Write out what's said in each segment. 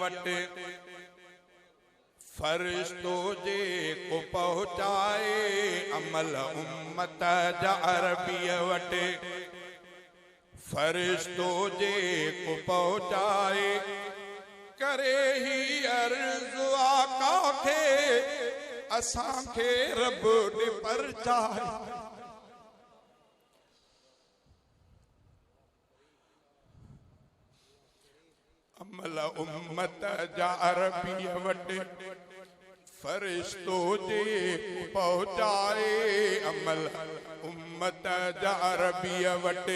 वट फरिश्तो जे को पहुँचाए अमल उम्मत जा अरबीअ वट फरिश्तो जे को पहुँचाए करे ही अर्ज़ आका खे असां खे रब ॾे परचाए अमल उम्मत जा अरबीअ वट फरिश्तो जे पहुँचाए अमल उम्मत जा अरबीअ वट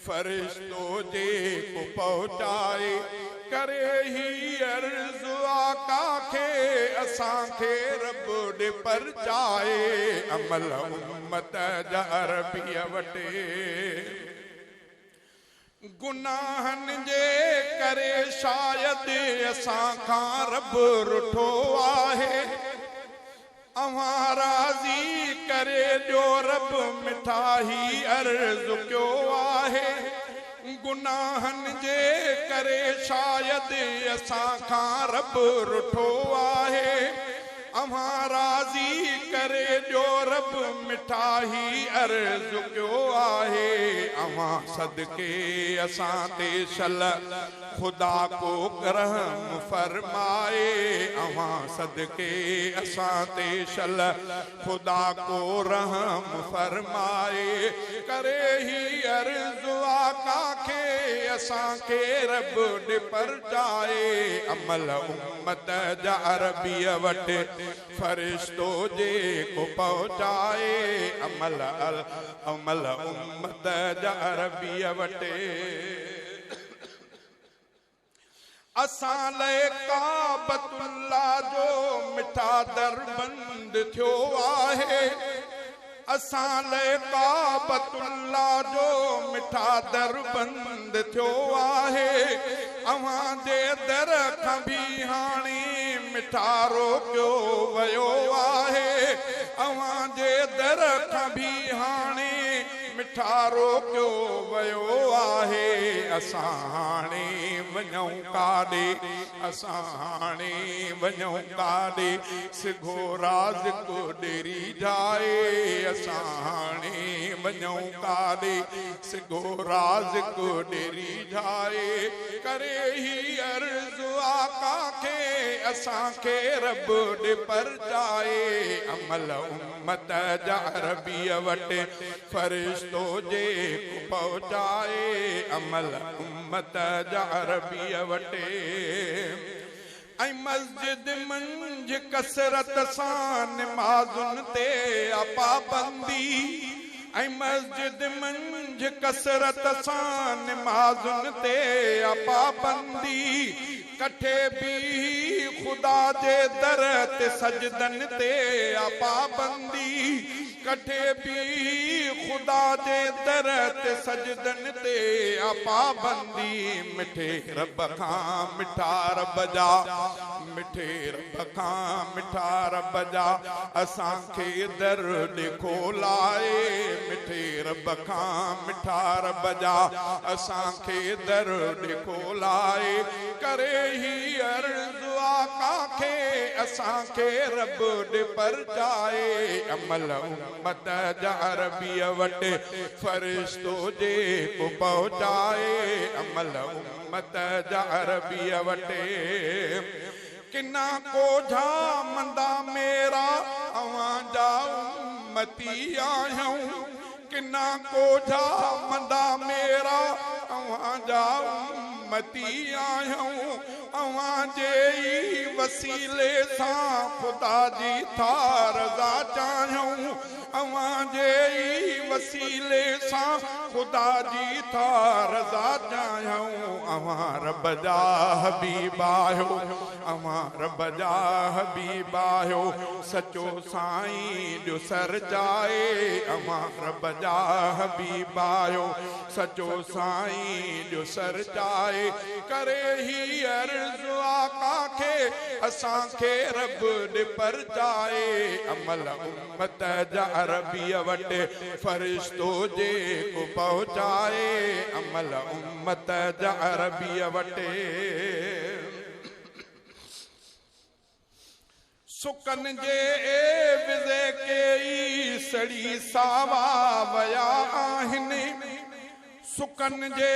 फरिश्तो जे पहुँचाए करे ही अर्ज़ आका खे असां खे रब ॾे परचाए अमल उम्मत जा अरबीअ वट गुनाहन जे करे शायद असां खां रब रुठो आहे अवां राज़ी करे ॾियो रब मिठाई अर्ज़ कयो आहे गुनाहन जे करे शायद असां खां रब रुठो आहे अवां राज़ी करे ॾियो रब मिठाई अर्ज़ कयो आहे अवां सदके असां ते सल खुदा को रहम फरमाए अवां सदके असां ते सल खुदा को रहम फरमाए करे ही अर्ज़ आका खे असां खे रब ॾे परचाए अमल उम्मत जा अरबीअ वट फरिश्तो जे को पहुँचाए अमल उम्मत जा अरबीअ वट असां लाइ काबतुल्लाह जो मिठा दरबंद थियो आहे असां लाइ काबतुल्लाह जो मिठा दरबंद थियो आहे अवां जे दर खां बि हाणे मिठारो कयो वियो आहे अवां जे दर खां बि हाणे मिठारो कयो वियो आहे असां हाणे वञूं काॾे असां हाणे वञूं काॾे सिघो राज़ को ॾेरी जाए असां हाणे वञूं काॾे सिघो राज़ को ॾेरी जाए करे ही अर्ज़ आका खे असां खे रब ॾे परचाए अमल उम्मत जा अरबीअ वट फरिश्तो जे को पहुँचाए अमल उम्मत जा अरबीअ वट ऐं मस्जिद मंझ कसरत सां नमाज़ुनि ते पाबंदी ऐं मस्जिद मंझ कसरत सां नमाज़ुनि ते पाबंदी कठे भी खुदा जे दर ते सजदन ते पाबंदी कठे भी खुदा जे दर ते सजदन ते पाबंदी मिठे रब खां मिठा रब जा मिठे रब खां मिठा रब जा असां खे दर ॾे खोलाए मिठे रब खां मिठा रब जा असां खे दर ॾे खोलाए करे ही अर्ज़ आका खे असां खे रब ॾे परचाए अमल उम्मत जा अरबीअ वट फरिश्तो जे को पहुँचाए अमल उम्मत जा अरबीअ वट किना कोझा मंदा मेरा अवां जा उम्मती आहियूं किना कोझा मंदा मेरा अवां जा उम्मती आहियूं अवां जे वसीले सां खुदा जी था रज़ा चाहियूं अवां जे वसीले सां खुदा जी था रज़ा चाहियूं अवां रब जा हबीब आहियो अवां रब जा हबीब आहियो सचो साईं जो सर जाए अवां रब जा हबीब आहियो सचो साईं जो सर जाए करे ही अर्ज़ आका खे असां खे रब ॾे परचाए अमल उम्मत जा अरबीअ वट फरिश्तो जे को पहुँचाए अमल उम्मत जा अरबीअ वट सुकन जे विज़े के सड़ी सावा वया आहिनि सुकन जे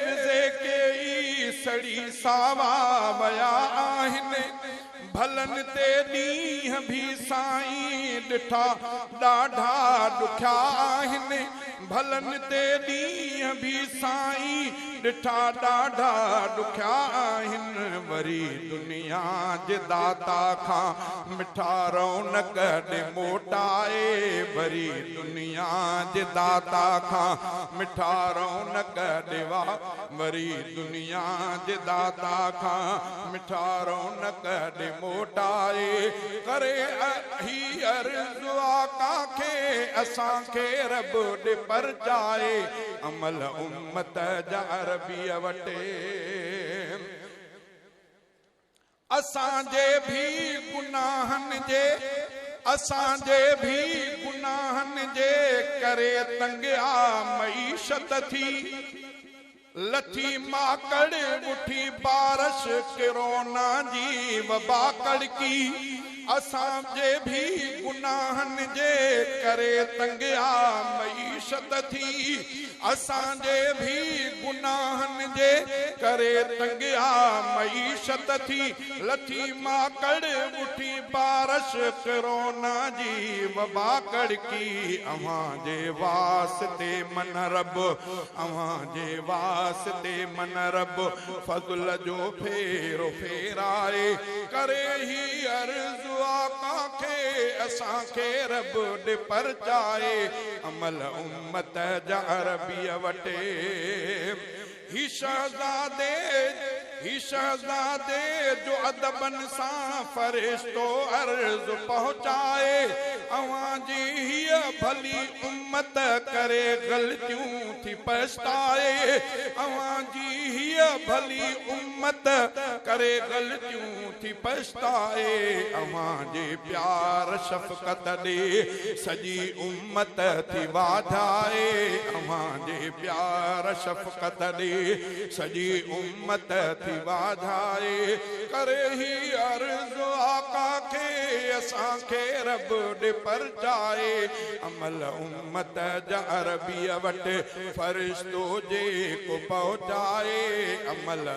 विज़े के सड़ी सावा वया आहिनि भलन ते ॾींहं भी साईं ॾिठा ॾाढा ॾुखिया आहिनि भलन ते ॾींहं भी साईं ॾिठा ॾाढा ॾुखिया आहिनि वरी दुनिया जे दाता खां मिठा रौनक ॾे मोटाए वरी दुनिया जे दाता खां मिठा रौनक ॾेवा वरी दुनिया जे दाता खां मिठा रौनक ॾे मोटाए करे ही अर्ज़ु आका खे असांखे रब ॾे परचाए अमल उम्मत जा अरबीअ वटे असांजे भी गुनाहनि जे करे तंगिया मईशत थी लथी माकड़ उठी बारिश कोरोना जी वबा कड़की असांजे भी गुनाहनि जे करे तंगिया मईशत थी असांजे भी गुनाहनि जे करे तंगिया मईशत थी लथी माकड़ उठी बारिश कोरोना जी वबा कड़की अव्हां जे वास्ते मन रब अव्हां जे वास्ते मन रब फज़ल जो फेरो फेराए करे ही अर्ज़ु आका खे असांखे रब ॾे परचाए अमल उम्मत जा अरबीअ वटे ही शहज़ादे जो अदबन सां फरिश्तो अर्ज़ पहुंचाए अवां जी हीअ भली उम्मत करे ग़लतियूं थी पछताए अवां जी हीअ भली उम्मत करे ग़लतियूं थी पछताए अवां जे प्यार शफ़क़त ॾे सॼी उम्मत थी वाधाए अवां जे प्यार शफ़क़त ॾे सॼी उम्मत थी वाधाए करे ही अर्ज़ु आका खे असांखे रब ॾे परचाए अमल उम्मत जा अरबीअ वटि फरिश्तो जेको पहुचाए अमल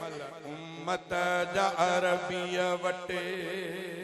उम्मत जा अरबीअ वटि